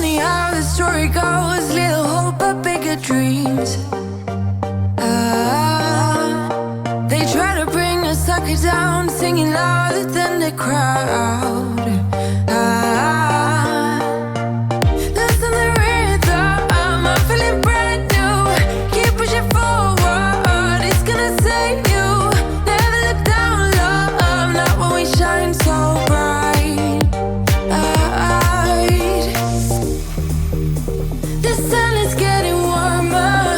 funny how the story goes. Little hope but bigger dreams. They try to bring a sucker down, singing louder than the crowd. Listen the rhythm, I'm feeling brand new. Keep pushing forward, it's gonna save you. Never look down, love, not when we shine so bright. The sun is getting warmer.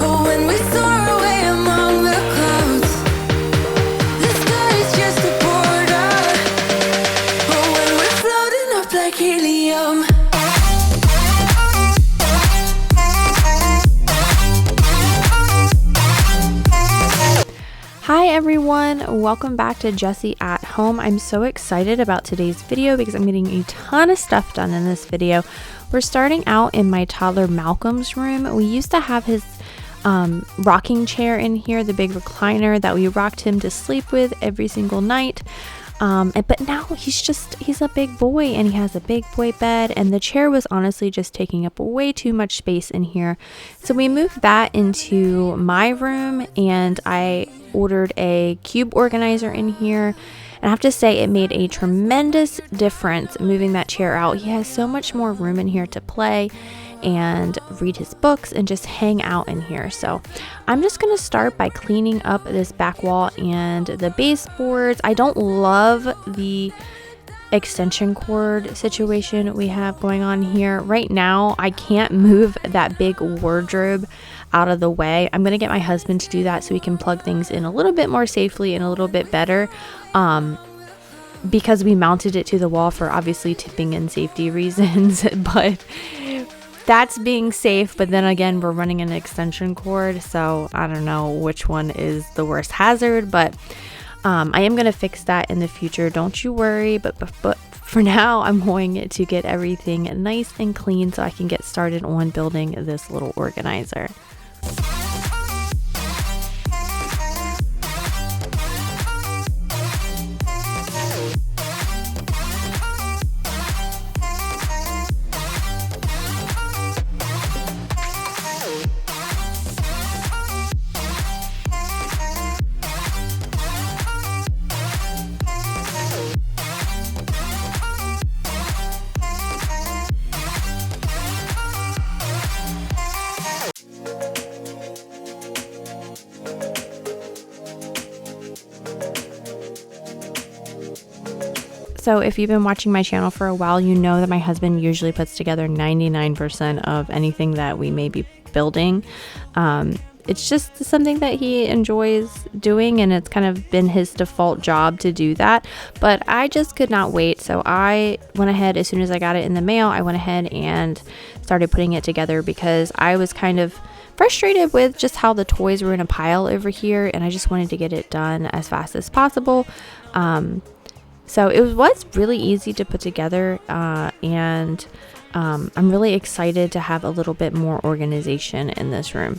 Oh, when we soar away among the clouds. The sky is just a border. Oh, when we're floating up like helium. Hi everyone, welcome back to Jessie at Home. I'm so excited about today's video because I'm getting a ton of stuff done in this video. We're starting out in my toddler Malcolm's room. We used to have his rocking chair in here, the big recliner that we rocked him to sleep with every single night. But now he's a big boy and he has a big boy bed, and the chair was honestly just taking up way too much space in here. So we moved that into my room, and I ordered a cube organizer in here. And I have to say it made a tremendous difference moving that chair out. He has so much more room in here to play and read his books and just hang out in here. So I'm just going to start by cleaning up this back wall and the baseboards. I don't love the extension cord situation we have going on here. Right now, I can't move that big wardrobe out of the way. I'm going to get my husband to do that so we can plug things in a little bit more safely and a little bit better. Because we mounted it to the wall for obviously tipping and safety reasons, but that's being safe. But then again, we're running an extension cord, so I don't know which one is the worst hazard, but I am going to fix that in the future, don't you worry. But for now, I'm going to get everything nice and clean so I can get started on building this little organizer. So if you've been watching my channel for a while, you know that my husband usually puts together 99% of anything that we may be building. It's just something that he enjoys doing, and it's kind of been his default job to do that. But I just could not wait. So I went ahead, as soon as I got it in the mail, I went ahead and started putting it together because I was kind of frustrated with just how the toys were in a pile over here, and I just wanted to get it done as fast as possible. So it was really easy to put together, and I'm really excited to have a little bit more organization in this room.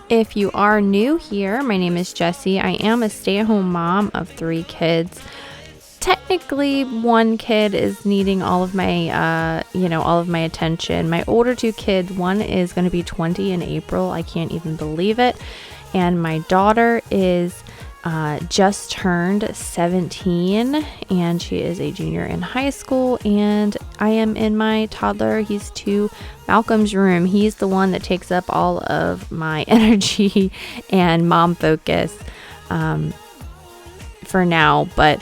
If you are new here, my name is Jessie. I am a stay-at-home mom of 3 kids. Technically, one kid is needing all of my, all of my attention. My older 2 kids, one is going to be 20 in April. I can't even believe it. And my daughter is just turned 17, and she is a junior in high school, and I am in my toddler, he's 2, Malcolm's room. He's the one that takes up all of my energy and mom focus. for now, but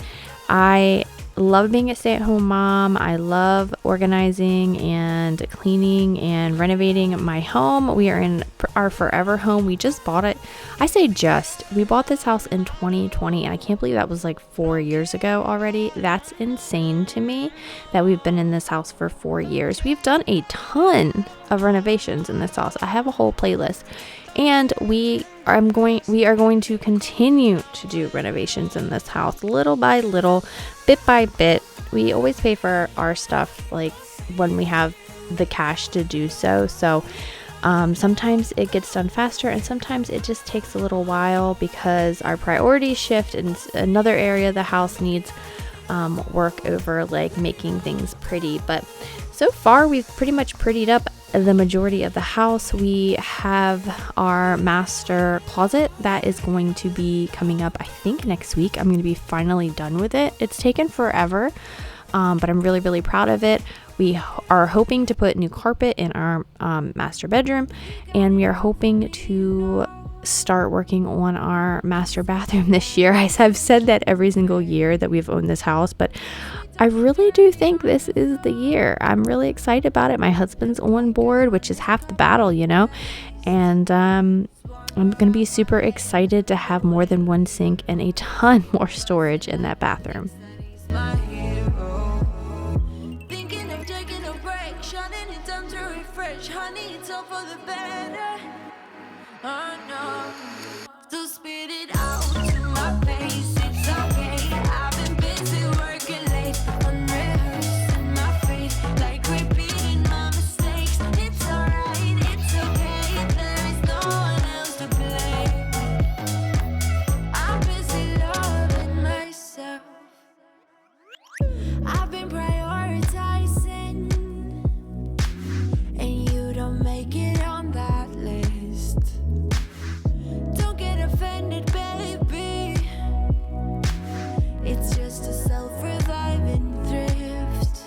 I love being a stay-at-home mom. I love organizing and cleaning and renovating my home. We are in our forever home. We just bought it. I say just. We bought this house in 2020, and I can't believe that was like 4 years ago already. That's insane to me that we've been in this house for 4 years. We've done a ton of renovations in this house. I have a whole playlist. And we are going to continue to do renovations in this house, little by little, bit by bit. We always pay for our stuff like when we have the cash to do so. So sometimes it gets done faster, and sometimes it just takes a little while because our priorities shift, and another area of the house needs work over, like making things pretty. But so far, we've pretty much prettied up the majority of the house. We have our master closet that is going to be coming up, I think, next week. I'm going to be finally done with it. It's taken forever, but I'm really, really proud of it. We are hoping to put new carpet in our master bedroom, and we are hoping to start working on our master bathroom this year. I've said that every single year that we've owned this house, but I really do think this is the year. I'm really excited about it. My husband's on board, which is half the battle, you know, and I'm going to be super excited to have more than one sink and a ton more storage in that bathroom. My hero. Thinking of taking a break, shutting it down to refresh. Honey, it's all for the better. Oh no, so spit it out to my face. It's okay. I've been busy working late, unrehearsing my faith, like repeating my mistakes. It's alright, it's okay. There is no one else to blame. I'm busy loving myself. I've been prioritizing, and you don't make it on that list. Don't get offended, baby. It's just a self-reviving thrift.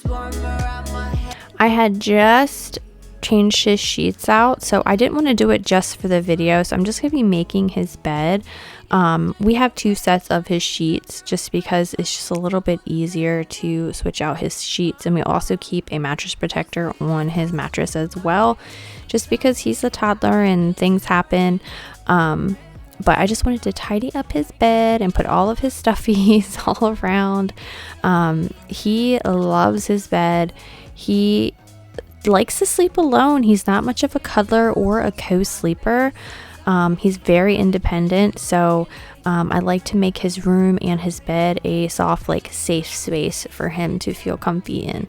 Swarm around my head. I had just changed his sheets out, so I didn't want to do it just for the video, so I'm just going to be making his bed. We have 2 sets of his sheets just because it's just a little bit easier to switch out his sheets, and we also keep a mattress protector on his mattress as well, just because he's a toddler and things happen. But I just wanted to tidy up his bed and put all of his stuffies all around. He loves his bed. He likes to sleep alone. He's not much of a cuddler or a co-sleeper. He's very independent, so I like to make his room and his bed a soft, like, safe space for him to feel comfy in.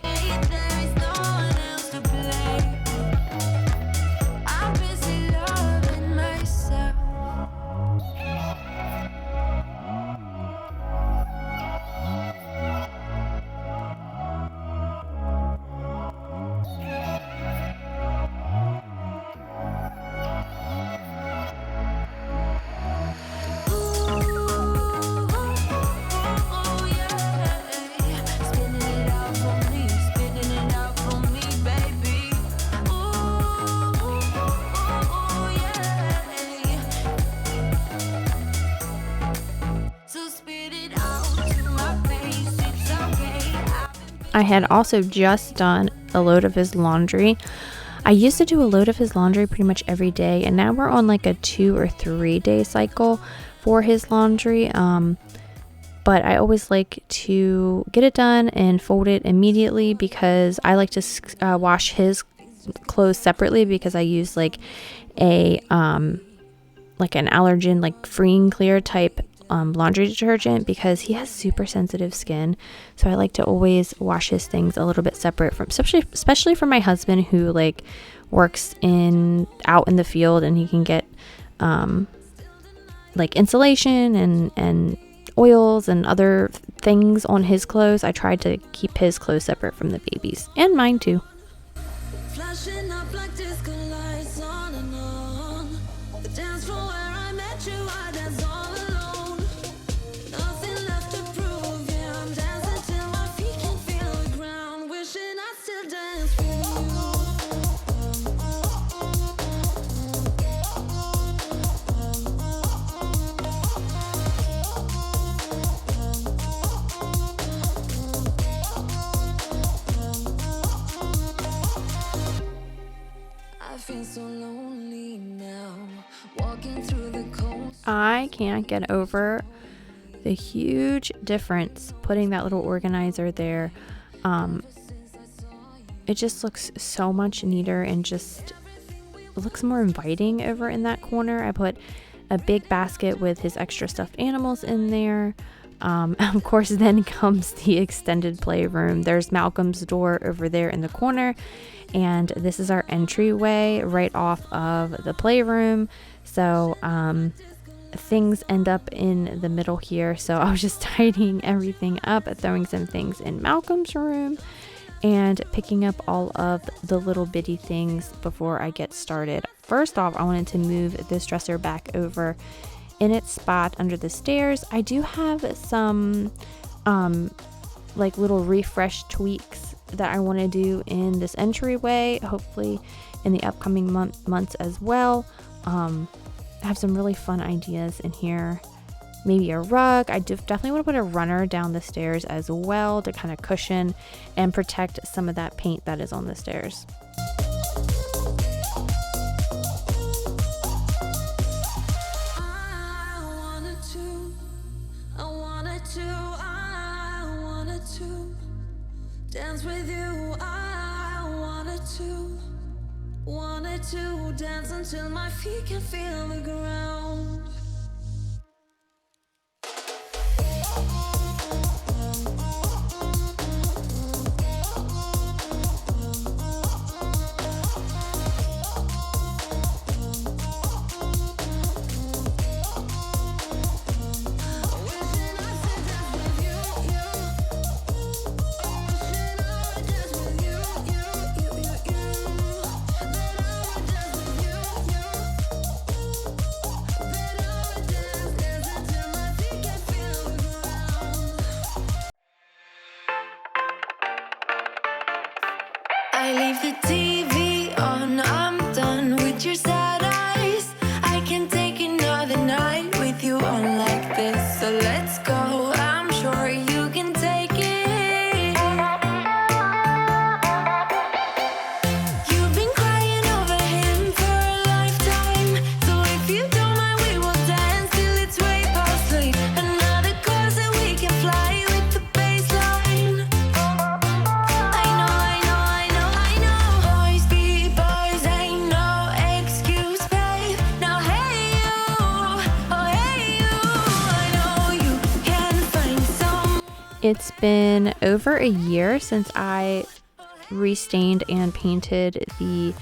There is no one else to blame. I'm busy loving myself. Spinning it out for me, spinning it out for me, baby. So spit it out to my face, it's okay. I had also just done a load of his laundry. I used to do a load of his laundry pretty much every day, and now we're on like a 2 or 3 day cycle for his laundry. But I always like to get it done and fold it immediately because I like to wash his clothes separately, because I use like a like an allergen, like free and clear type laundry detergent, because he has super sensitive skin. So I like to always wash his things a little bit separate from, especially for my husband, who like works out in the field, and he can get like insulation and oils and other things on his clothes. I try to keep his clothes separate from the baby's, and mine too. Flashing up like disco lights on and on. The dance floor where I met you, I dance all alone. Nothing left to prove, yeah, I'm dancing till my feet can feel the ground. Wishing I still dance with you. I can't get over the huge difference putting that little organizer there. It just looks so much neater and just looks more inviting over in that corner. I put a big basket with his extra stuffed animals in there. Of course, then comes the extended playroom. There's Malcolm's door over there in the corner, and this is our entryway right off of the playroom. So things end up in the middle here. So I was just tidying everything up, throwing some things in Malcolm's room, and picking up all of the little bitty things before I get started. First off, I wanted to move this dresser back over in its spot under the stairs. I do have some like little refresh tweaks that I want to do in this entryway, hopefully in the upcoming months as well. I have some really fun ideas in here. Maybe a rug. I definitely want to put a runner down the stairs as well to kind of cushion and protect some of that paint that is on the stairs. Dance with you, I wanted to dance until my feet can feel the ground. I leave the TV on, I'm done with your sad eyes. I can take another night with you on like this. So let's go, I'm sure you can take it. You've been crying over him for a lifetime. So if you don't mind, we will dance till it's way past late. Another course that we can fly with the baseline. It's been over a year since I restained and painted the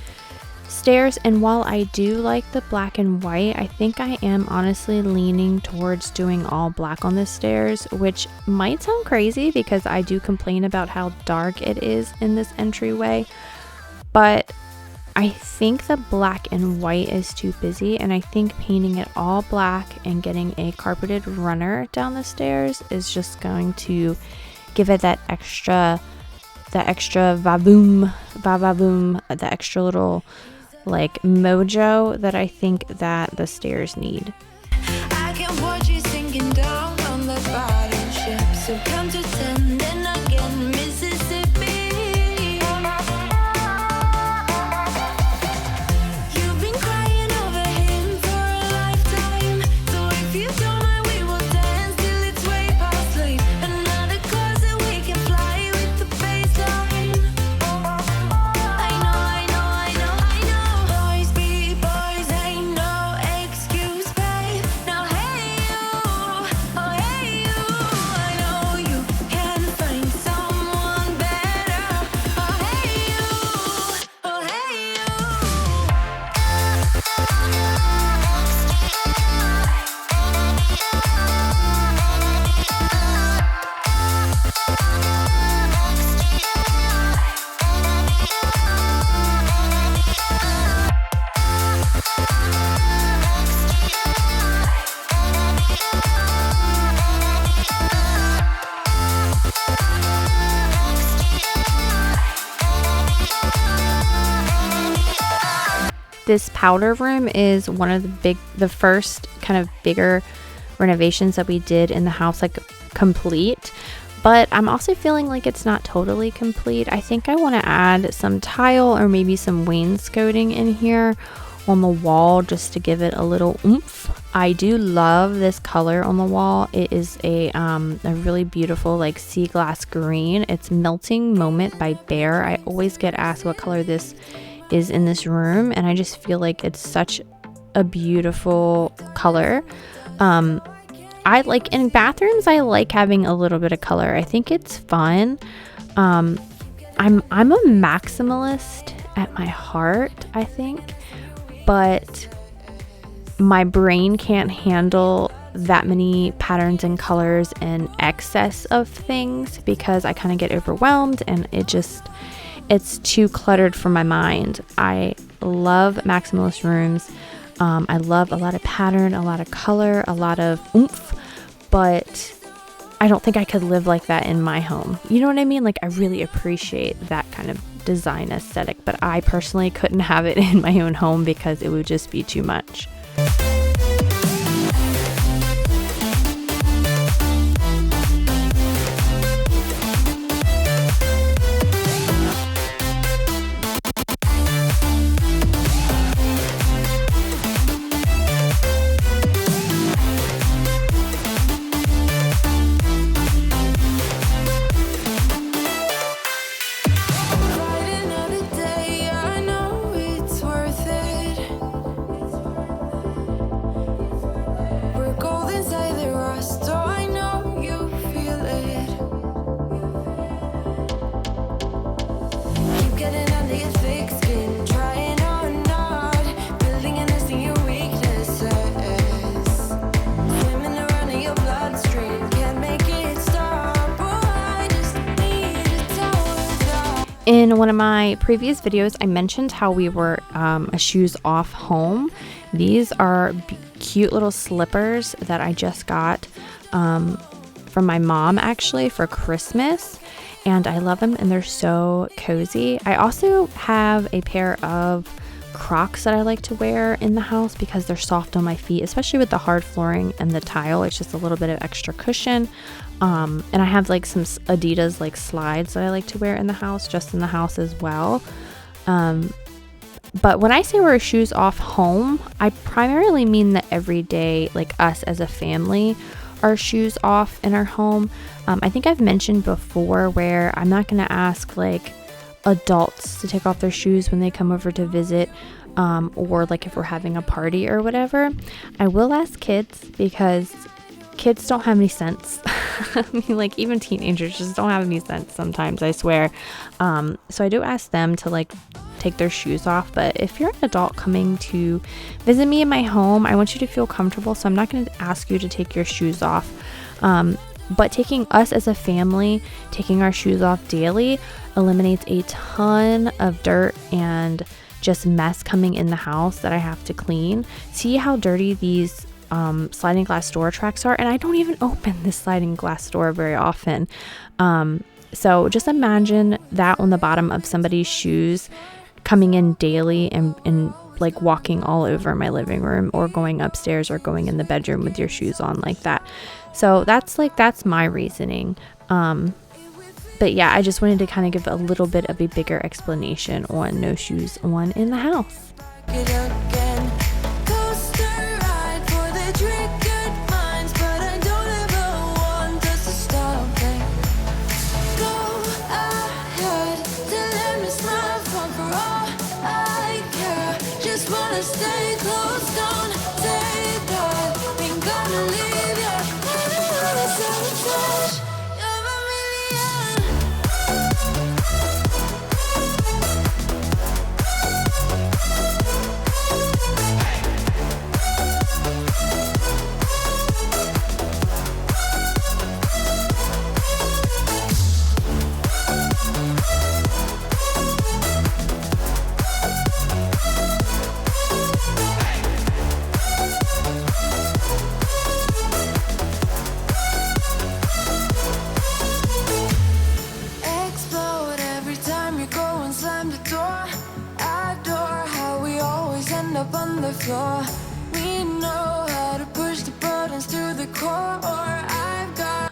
stairs, and while I do like the black and white, I think I am honestly leaning towards doing all black on the stairs, which might sound crazy because I do complain about how dark it is in this entryway, but I think the black and white is too busy, and I think painting it all black and getting a carpeted runner down the stairs is just going to give it that extra va-voom, the extra little like mojo that I think that the stairs need. I can watch you sinking down on the bottom ship. So come to 10, then again, Mississippi. You've been crying over him for a lifetime. So if you don't mind, we will dance till it's way past late. Another course that we can fly with the baseline. I know. Boys be boys, ain't no excuse, babe. Now hey you, oh hey you. I know you can find someone better. Oh hey you, oh hey you. This powder room is one of the first kind of bigger renovations that we did in the house, like complete, but I'm also feeling like it's not totally complete. I think I want to add some tile or maybe some wainscoting in here, on the wall just to give it a little oomph. I do love this color on the wall. It is a really beautiful like sea glass green. It's Melting Moment by Bear. I always get asked what color this is in this room, and I just feel like it's such a beautiful color. I like in bathrooms, I like having a little bit of color. I think it's fun. I'm a maximalist at my heart, I think, but my brain can't handle that many patterns and colors and excess of things because I kind of get overwhelmed, and it's too cluttered for my mind. I love maximalist rooms. I love a lot of pattern, a lot of color, a lot of oomph, but I don't think I could live like that in my home. You know what I mean? Like, I really appreciate that kind of design aesthetic, but I personally couldn't have it in my own home because it would just be too much. In one of my previous videos, I mentioned how we were a shoes off home. These are cute little slippers that I just got from my mom actually for Christmas, and I love them and they're so cozy. I also have a pair of Crocs that I like to wear in the house because they're soft on my feet, especially with the hard flooring and the tile. It's just a little bit of extra cushion. And I have like some Adidas like slides that I like to wear in the house, just in the house as well. But when I say we're shoes off home, I primarily mean that every day, like us as a family, are shoes off in our home. I think I've mentioned before where I'm not going to ask like adults to take off their shoes when they come over to visit, or like if we're having a party or whatever. I will ask kids because kids don't have any sense. I mean, like even teenagers just don't have any sense sometimes, I swear. So I do ask them to like take their shoes off. But if you're an adult coming to visit me in my home, I want you to feel comfortable. So I'm not going to ask you to take your shoes off. But taking us as a family, taking our shoes off daily eliminates a ton of dirt and just mess coming in the house that I have to clean. See how dirty these sliding glass door tracks are, and I don't even open this sliding glass door very often. So just imagine that on the bottom of somebody's shoes coming in daily and like walking all over my living room or going upstairs or going in the bedroom with your shoes on like that. So that's my reasoning. But yeah, I just wanted to kind of give a little bit of a bigger explanation on no shoes on in the house.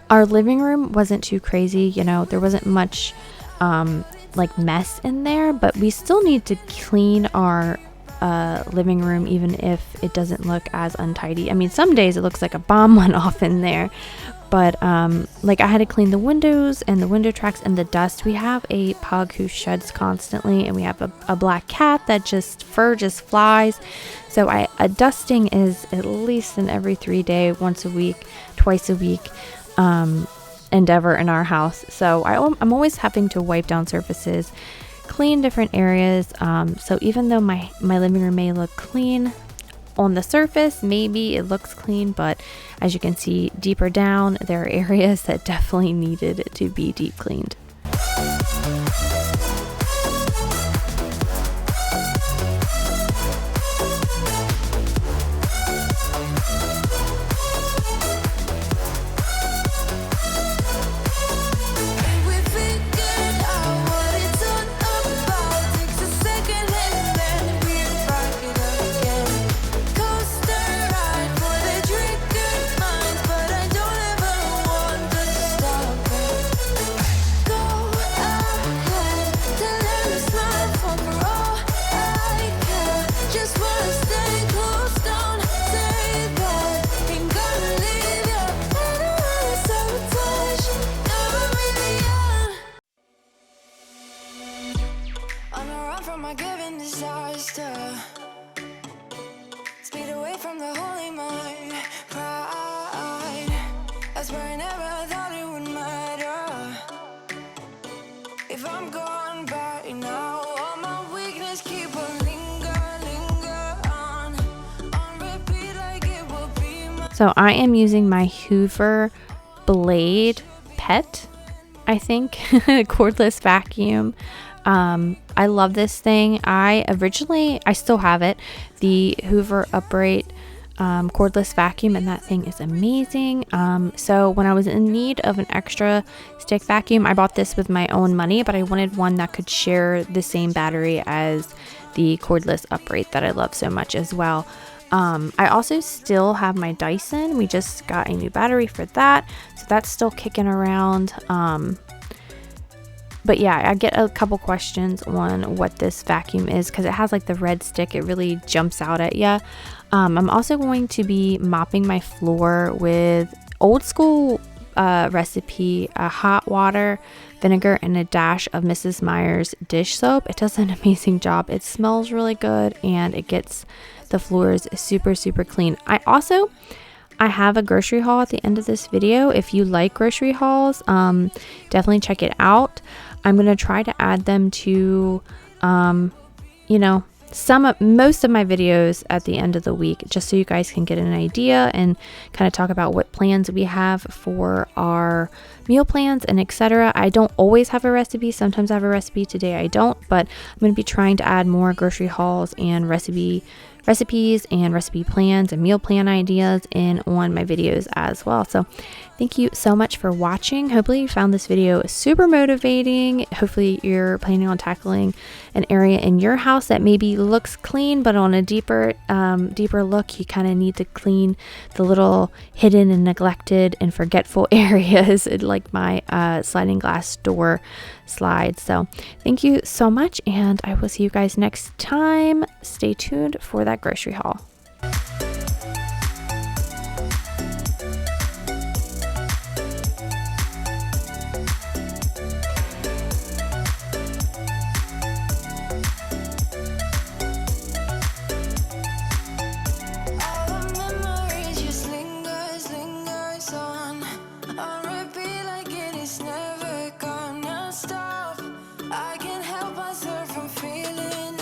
Our living room wasn't too crazy, you know, there wasn't much like mess in there, but we still need to clean our living room, even if it doesn't look as untidy. I mean, some days it looks like a bomb went off in there, but like I had to clean the windows and the window tracks and the dust. We have a pug who sheds constantly, and we have a black cat that fur just flies. So a dusting is at least an every 3 day, once a week, twice a week endeavor in our house. So I'm always having to wipe down surfaces, clean different areas. So even though my living room may look clean on the surface, maybe it looks clean, but as you can see deeper down, there are areas that definitely needed to be deep cleaned. My given disaster, speed away from the holy mind, pride. That's where I never thought it would matter. If I'm gone by now, all my weakness keep on linger on repeat like it will be my. So I am using my Hoover Blade Pet, I think, cordless vacuum. I love this thing. I still have it, the Hoover Upright cordless vacuum, and that thing is amazing. So when I was in need of an extra stick vacuum, I bought this with my own money, but I wanted one that could share the same battery as the cordless Upright that I love so much as well. I also still have my Dyson. We just got a new battery for that, so that's still kicking around. But yeah, I get a couple questions on what this vacuum is because it has like the red stick. It really jumps out at you. I'm also going to be mopping my floor with old school recipe, hot water, vinegar, and a dash of Mrs. Meyer's dish soap. It does an amazing job. It smells really good, and it gets the floors super, super clean. I have a grocery haul at the end of this video. If you like grocery hauls, definitely check it out. I'm going to try to add them to, most of my videos at the end of the week, just so you guys can get an idea and kind of talk about what plans we have for our meal plans and etc. I don't always have a recipe. Sometimes I have a recipe. Today I don't, but I'm going to be trying to add more grocery hauls and recipes and recipe plans and meal plan ideas in on my videos as well. So thank you so much for watching. Hopefully you found this video super motivating. Hopefully you're planning on tackling an area in your house that maybe looks clean, but on a deeper look, you kind of need to clean the little hidden and neglected and forgetful areas, like my sliding glass door slides. So thank you so much, and I will see you guys next time. Stay tuned for that grocery haul. All the memories just lingers on repeat like it is never gonna stop. I can't help myself from feeling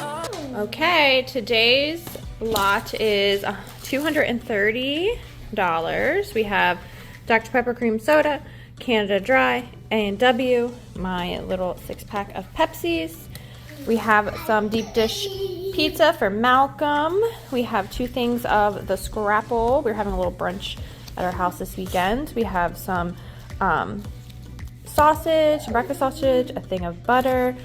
Okay, today's lot is $230. We have Dr. Pepper cream soda, Canada Dry, A&W, my little 6-pack of Pepsis. We have some deep dish pizza for Malcolm. We have 2 things of the Scrapple. We're having a little brunch at our house this weekend. We have some sausage, breakfast sausage, a thing of butter,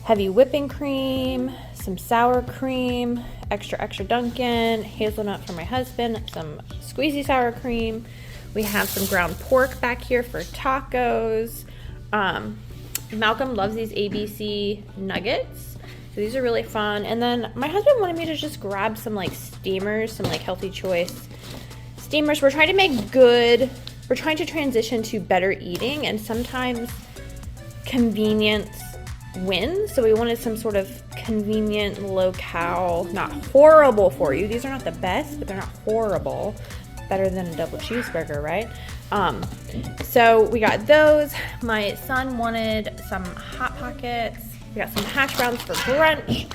heavy whipping cream, some sour cream, extra Dunkin', hazelnut for my husband, some squeezy sour cream. We have some ground pork back here for tacos. Malcolm loves these ABC nuggets, So these are really fun. And then my husband wanted me to just grab some like steamers, some like Healthy Choice steamers. We're trying to make good, we're trying to transition to better eating, and sometimes convenience wins. So we wanted some sort of convenient, low-cal, not horrible for you. These are not the best, but they're not horrible. Better than a double cheeseburger, right? So we got those. My son wanted some Hot Pockets. We got some hash browns for brunch.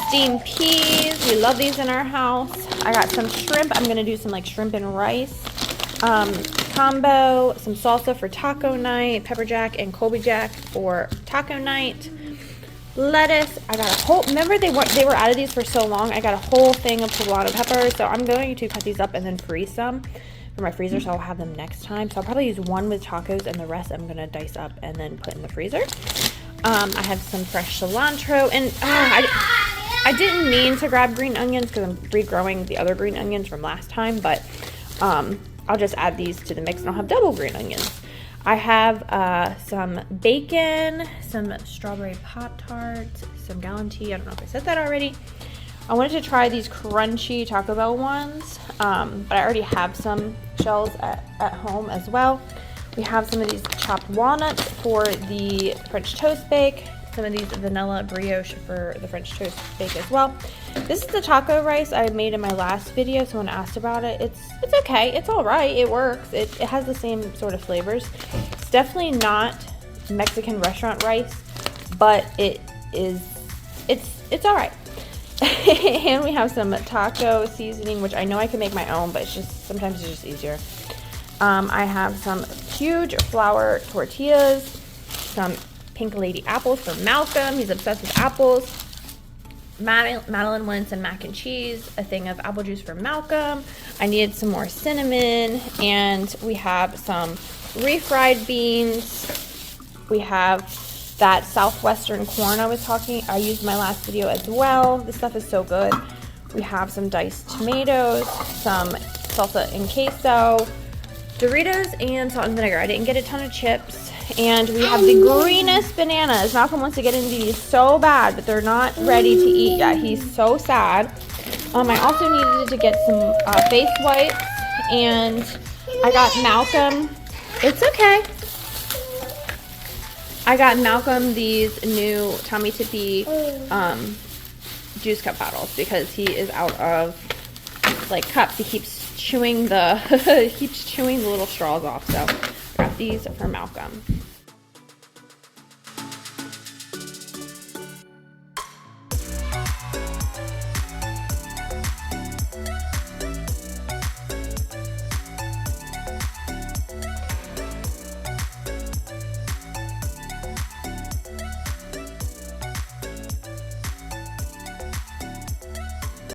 Steamed peas. We love these in our house. I got some shrimp. I'm gonna do some like shrimp and rice combo. Some salsa for taco night. Pepper jack and Colby jack for taco night. Lettuce. I got a whole, remember they were out of these for so long. I got a whole thing of poblano peppers. So I'm going to cut these up and then freeze some for my freezer, so I'll have them next time. So I'll probably use one with tacos and the rest I'm gonna dice up and then put in the freezer. I have some fresh cilantro, and I didn't mean to grab green onions because I'm regrowing the other green onions from last time, but I'll just add these to the mix and I'll have double green onions. I have some bacon, some strawberry Pop-Tarts, some Galantine. I don't know if I said that already. I wanted to try these crunchy Taco Bell ones, but I already have some shells at home as well. We have some of these chopped walnuts for the French toast bake, some of these vanilla brioche for the French toast bake as well. This is the taco rice I made in my last video. Someone asked about it. It's okay. It's all right. It works. It has the same sort of flavors. It's definitely not Mexican restaurant rice, but it's all right. And we have some taco seasoning, which I know I can make my own, but sometimes it's just easier. I have some huge flour tortillas, some Pink Lady apples for Malcolm. He's obsessed with apples. Madeline wanted some mac and cheese, a thing of apple juice for Malcolm. I needed some more cinnamon, and we have some refried beans. We have that southwestern corn I used in my last video as well. This stuff is so good. We have some diced tomatoes, some salsa and queso, Doritos, and salt and vinegar. I didn't get a ton of chips. And we have the greenest bananas. Malcolm wants to get into these so bad, but they're not ready to eat yet. He's so sad. I also needed to get some face wipes, and I got Malcolm. It's okay. I got Malcolm these new Tommy Tippy juice cup bottles because he is out of like cups. He keeps chewing the little straws off. So I got these for Malcolm.